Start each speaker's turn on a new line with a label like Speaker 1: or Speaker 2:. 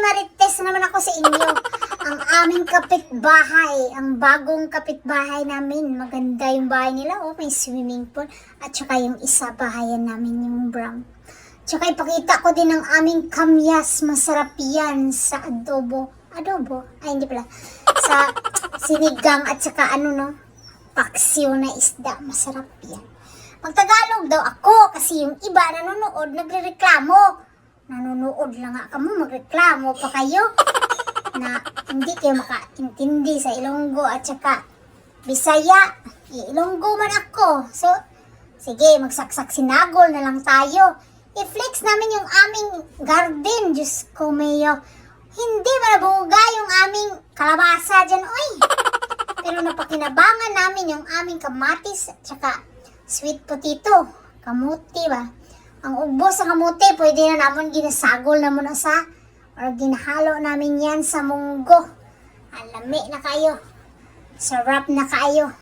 Speaker 1: marites naman ako sa inyo. Ang aming kapitbahay, ang bagong kapitbahay namin, maganda yung bahay nila. Oh, may swimming pool. At saka yung isa bahayan namin, yung brown. Tsaka ipakita ko din ang aming kamyas. Masarap yan sa adobo. Adobo? Ay, hindi pala. Sa sinigang at saka paksiw na isda. Masarap yan. Magtagalog daw ako kasi yung iba nanonood, nagrereklamo. Nanonood lang nga kamo, magreklamo pa kayo na hindi kayo makaintindi sa Ilonggo at saka Bisaya. Ilonggo man ako. So, sige, magsaksak sinagol na lang tayo. I-flex namin yung aming garden. Diyos ko, Mayo. Hindi manabuga yung aming kalabasa dyan, oy. Pero napakinabangan namin yung aming kamatis at saka sweet potato. Kamuti ba? Ang ubos sa kamuti, pwede na naman ginasagol na muna sa or ginahalo namin yan sa munggo. Alami na kayo. Sarap na kayo.